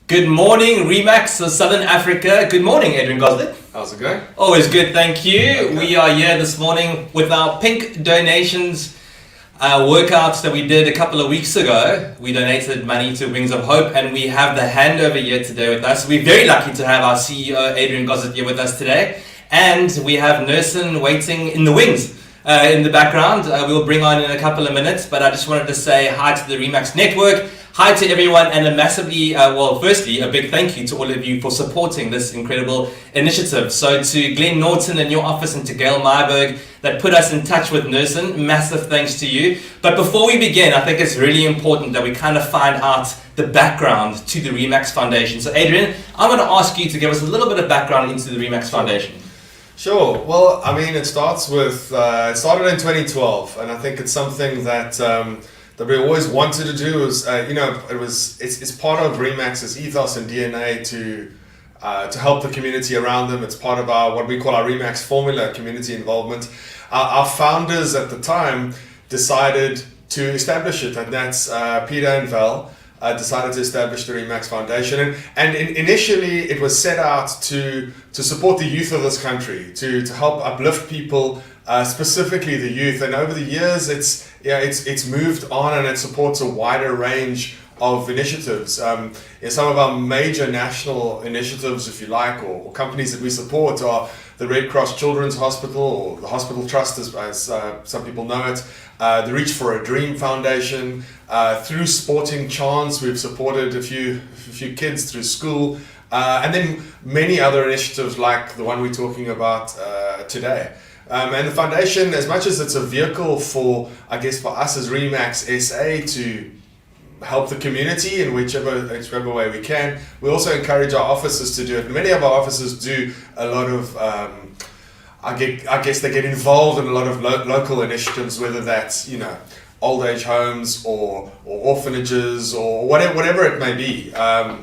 Good morning, Remax of Southern Africa. Good morning, Adrian Gosling. How's it going? Always good, thank you. Okay. We are here this morning with our pink donations workouts that we did a couple of weeks ago. We donated money to Wings of Hope, and we have the handover here today with us. We're very lucky to have our CEO, Adrian Gosling, here with us today. And we have Nursing waiting in the wings. In the background, we'll bring on in a couple of minutes, but I just wanted to say hi to the Remax Network, hi to everyone, and firstly, a big thank you to all of you for supporting this incredible initiative. So to Glenn Norton in your office and to Gail Myberg that put us in touch with Nursing, massive thanks to you. But before we begin, I think it's really important that we kind of find out the background to the Remax Foundation. So Adrian, I'm going to ask you to give us a little bit of background into the Remax Foundation. Sure. Well, I mean, it started in 2012, and I think it's something that we always wanted to do. It's part of Remax's ethos and DNA to help the community around them. It's part of what we call our Remax formula, community involvement. Our founders at the time decided to establish it, and that's Peter and Val. Decided to establish the Remax Foundation, and initially it was set out to support the youth of this country, to help uplift people, specifically the youth. And over the years, it's moved on, and it supports a wider range of initiatives. Some of our major national initiatives, if you like, or companies that we support are the Red Cross Children's Hospital, or the Hospital Trust, as some people know it, the Reach for a Dream Foundation. Through Sporting Chance, we've supported a few kids through school, and then many other initiatives like the one we're talking about today. And the foundation, as much as it's a vehicle for us as Remax SA to help the community in whichever way we can, we also encourage our officers to do it. Many of our officers do a lot of they get involved in a lot of local initiatives, whether that's old age homes or orphanages or whatever it may be.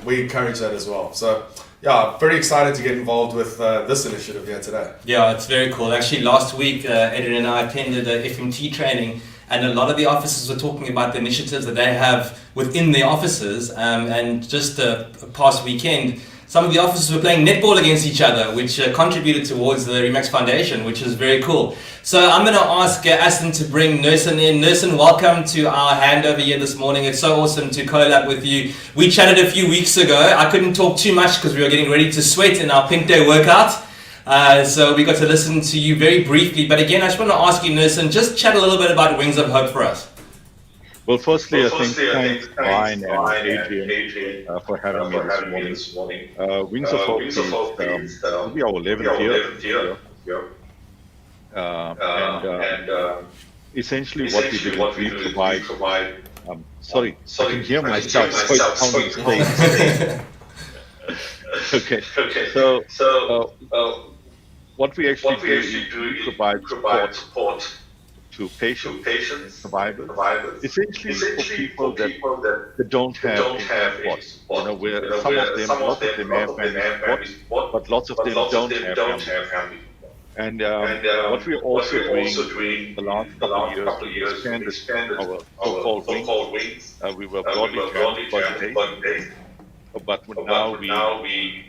We encourage that as well. So yeah, very excited to get involved with this initiative here today. Yeah, it's very cool. Actually, last week, Adrian and I attended a FMT training, and a lot of the officers were talking about the initiatives that they have within their offices. And just the past weekend, some of the officers were playing netball against each other, which contributed towards the Remax Foundation, which is very cool. So I'm going to ask Aston to bring Nursing in. Nursing, welcome to our handover here this morning. It's so awesome to collab with you. We chatted a few weeks ago. I couldn't talk too much because we were getting ready to sweat in our Pink Day workout. So we got to listen to you very briefly. But again, I just want to ask you, Nursing, just chat a little bit about Wings of Hope for us. Well, firstly, I think thanks Ryan and Adrian for having me this morning. Wings of Hope is maybe our 11th year. Essentially what we do is we provide, sorry, I can hear myself, so it sounds strange. Okay, so what we actually do is we provide support to patients and survivors, essentially for people that don't have any support. Where some of them, lots of them have family support, but lots of them don't have family. And what we're also doing the last couple of years, we expanded our so-called wings. We were broadly termed for days, but now we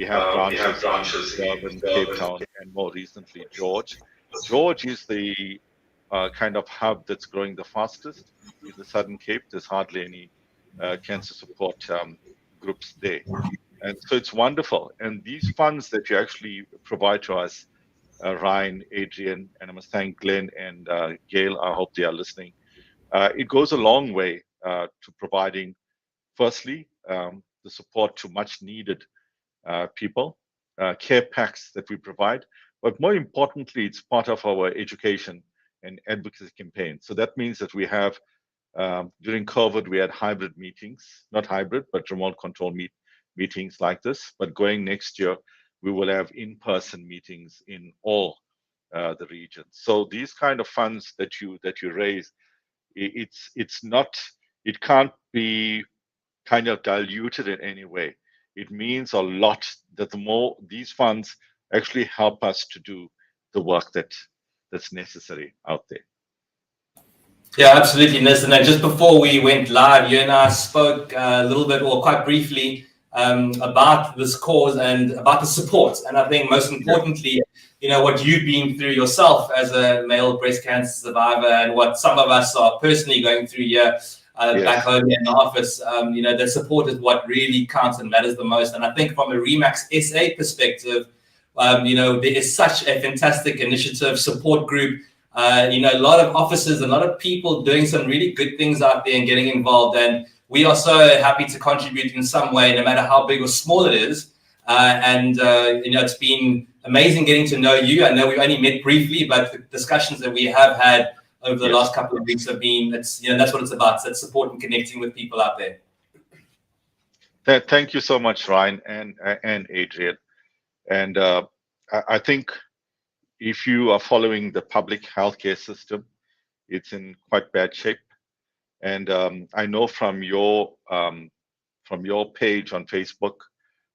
have branches in Durban, Cape Town, and more recently George. George is the kind of hub that's growing the fastest in the Southern Cape. There's hardly any cancer support groups there. And so it's wonderful. And these funds that you actually provide to us, Ryan, Adrian, and I must thank Glenn and Gail, I hope they are listening. It goes a long way to providing, firstly, the support to much needed people, care packs that we provide, but more importantly, it's part of our education and advocacy campaign. So that means that we have, during COVID, we had hybrid meetings, not hybrid, but remote control meetings like this. But going next year, we will have in-person meetings in all the regions. So these kind of funds that you raise, it can't be kind of diluted in any way. It means a lot that the more these funds actually help us to do the work that's necessary out there. Yeah, absolutely, Nursing. And just before we went live, you and I spoke a little bit, or quite briefly, about this cause and about the support. And I think most importantly, what you've been through yourself as a male breast cancer survivor, and what some of us are personally going through here back home in the office, the support is what really counts and matters the most. And I think from a Remax SA perspective, there is such a fantastic initiative, support group, a lot of officers, a lot of people doing some really good things out there and getting involved. And we are so happy to contribute in some way, no matter how big or small it is. It's been amazing getting to know you. I know we've only met briefly, but the discussions that we have had over the last couple of weeks have been, that's what it's about. It's support and connecting with people out there. Thank you so much, Ryan and Adrian. And I think if you are following the public healthcare system, it's in quite bad shape. And I know from your page on Facebook,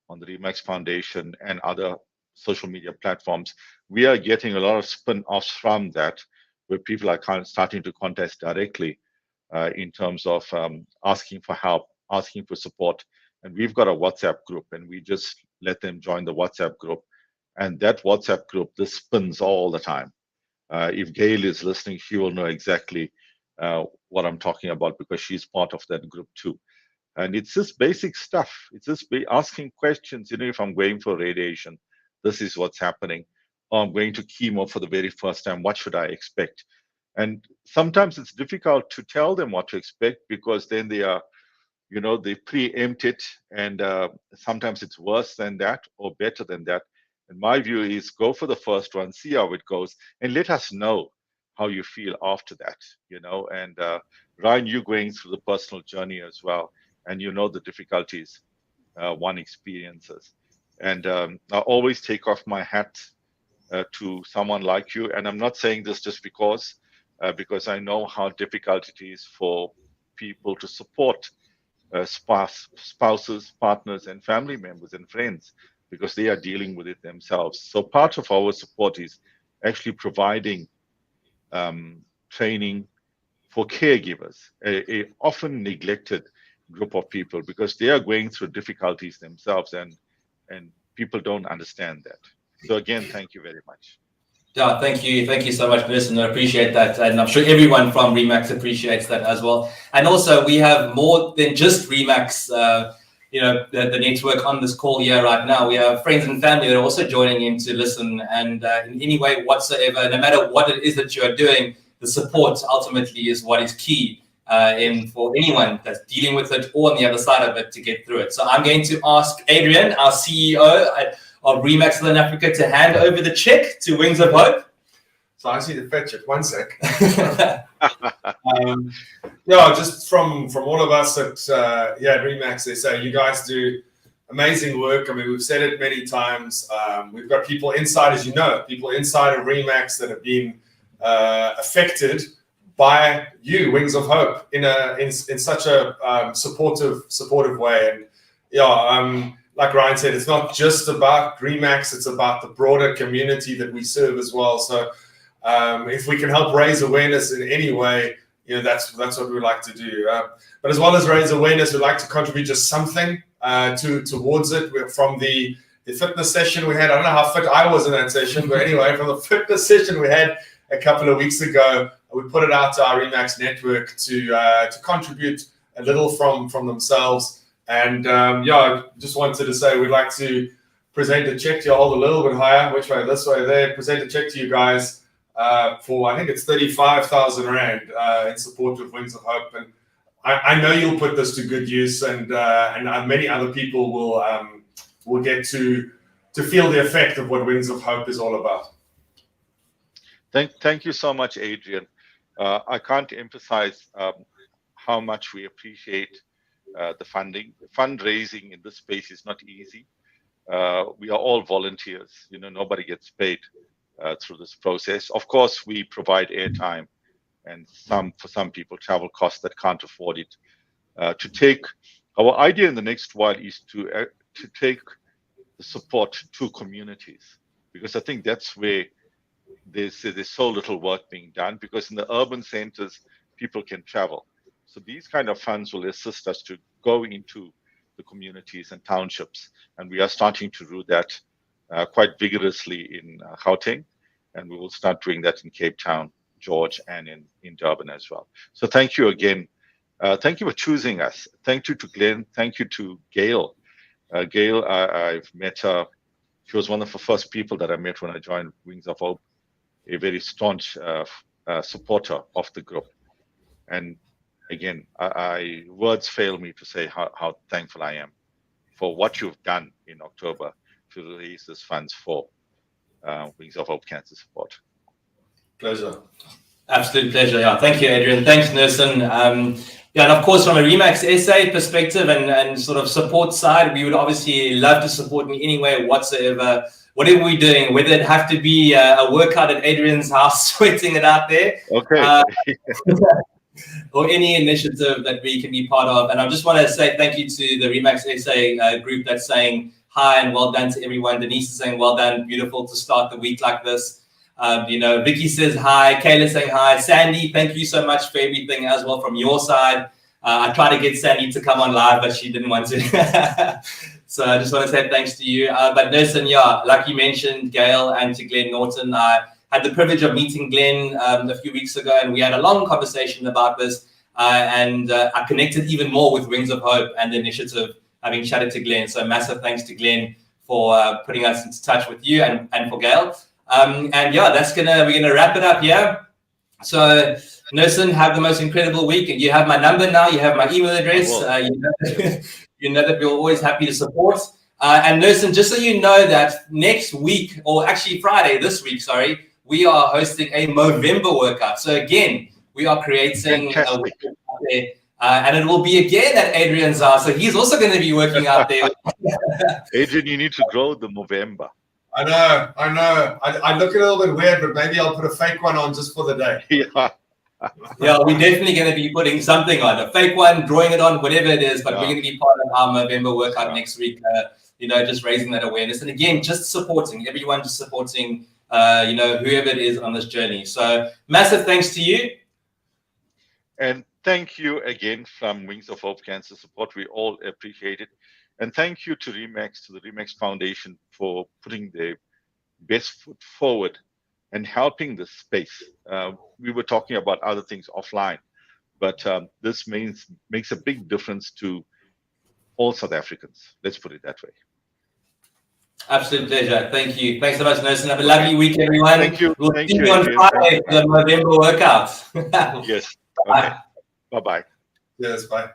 on the Remax Foundation and other social media platforms, we are getting a lot of spin-offs from that, where people are starting to contact directly in terms of asking for help, asking for support. And we've got a WhatsApp group, and we just let them join the WhatsApp group. And that WhatsApp group, this spins all the time. If Gail is listening, she will know exactly what I'm talking about, because she's part of that group too. And it's just basic stuff. It's just asking questions. If I'm going for radiation, this is what's happening. Or I'm going to chemo for the very first time, what should I expect? And sometimes it's difficult to tell them what to expect, because then they are, they preempt it. And sometimes it's worse than that or better than that. And my view is go for the first one, see how it goes, and let us know how you feel after that, And Ryan, you're going through the personal journey as well, and the difficulties one experiences. And I always take off my hat to someone like you. And I'm not saying this just because I know how difficult it is for people to support spouses, partners, and family members and friends, because they are dealing with it themselves. So part of our support is actually providing training for caregivers, a often neglected group of people, because they are going through difficulties themselves, and people don't understand that. So again, thank you very much. Yeah, thank you so much, Listen, I appreciate that, and I'm sure everyone from Remax appreciates that as well. And also, we have more than just Remax, the network on this call here right now. We have friends and family that are also joining in to listen, and in any way whatsoever, no matter what it is that you are doing, the support ultimately is what is key for anyone that's dealing with it or on the other side of it to get through it. So I'm going to ask Adrian, our CEO of Remax Southern Africa, to hand over the check to Wings of Hope. So I see the fetch it. 1 sec. Just from all of us at Remax, they say you guys do amazing work. I mean, we've said it many times. We've got people inside, as you know, people inside of Remax that have been affected by you, Wings of Hope, in such a supportive way. And like Ryan said, it's not just about Remax, it's about the broader community that we serve as well. So if we can help raise awareness in any way, that's what we like to do. But as well as raise awareness, we'd like to contribute just something towards it. From the fitness session we had, I don't know how fit I was in that session, but anyway, from the fitness session we had a couple of weeks ago, we put it out to our Remax network to contribute a little from themselves. And I just wanted to say we'd like to present a check to you, hold a little bit higher, which way, this way, there, present a check to you guys for, I think it's 35,000 Rand in support of Wings of Hope. And I know you'll put this to good use, and many other people will get to feel the effect of what Wings of Hope is all about. Thank you so much, Adrian. I can't emphasize how much we appreciate the funding. Fundraising in this space is not easy. We are all volunteers. Nobody gets paid through this process. Of course, we provide airtime, and for some people, travel costs that can't afford it. Our idea in the next while is to take the support to communities, because I think that's where there's so little work being done, because in the urban centers, people can travel. So these kind of funds will assist us to go into the communities and townships. And we are starting to do that quite vigorously in Gauteng, and we will start doing that in Cape Town, George, and in Durban as well. So thank you again. Thank you for choosing us. Thank you to Glenn. Thank you to Gail. Gail, I've met her. She was one of the first people that I met when I joined Wings of Hope, a very staunch supporter of the group. And again, words fail me to say how thankful I am for what you've done in October to raise these funds for Wings of Hope Cancer Support. Pleasure. Absolute pleasure. Yeah, thank you, Adrian. Thanks, Nelson. Yeah, and of course, from a Remax SA perspective and sort of support side, we would obviously love to support in any way whatsoever. Whatever we're doing, whether it have to be a workout at Adrian's house, sweating it out there, Okay. or any initiative that we can be part of. And I just want to say thank you to the Remax SA group that's saying hi and well done to everyone. Denise is saying well done, beautiful to start the week like this. Vicky says hi, Kayla saying hi, Sandy, thank you so much for everything as well from your side. I tried to get Sandy to come on live, but she didn't want to. So I just want to say thanks to you. But Nelson, yeah, like you mentioned, Gail, and to Glenn Norton, I had the privilege of meeting Glenn a few weeks ago, and we had a long conversation about this. And I connected even more with Wings of Hope and the initiative, having chatted to Glenn. So massive thanks to Glenn for putting us into touch with you and for Gail. And yeah, we're gonna wrap it up here. So Nelson, have the most incredible week. And you have my number now, you have my email address. You know that we're always happy to support. And Nelson, just so you know that next week, or actually Friday this week, sorry, we are hosting a Movember workout. So again, we are creating a workout there. And it will be again at Adrian's house. So he's also going to be working out there. Adrian, you need to grow the Movember. I know. I look a little bit weird, but maybe I'll put a fake one on just for the day. Yeah. Yeah, we're definitely going to be putting something on, a fake one, drawing it on, whatever it is. But we're going to be part of our Movember workout next week. Just raising that awareness, and again, just supporting everyone, just supporting, whoever it is on this journey. So massive thanks to you. And thank you again from Wings of Hope Cancer Support. We all appreciate it. And thank you to Remax, to the Remax Foundation for putting their best foot forward and helping this space. We were talking about other things offline, but this makes a big difference to all South Africans. Let's put it that way. Absolute pleasure. Thank you. Thanks so much, Nelson. Have a lovely week, everyone. Thank you. We'll see you on Friday for the Movember workout. Yes. Okay. Bye-bye. Yes, bye.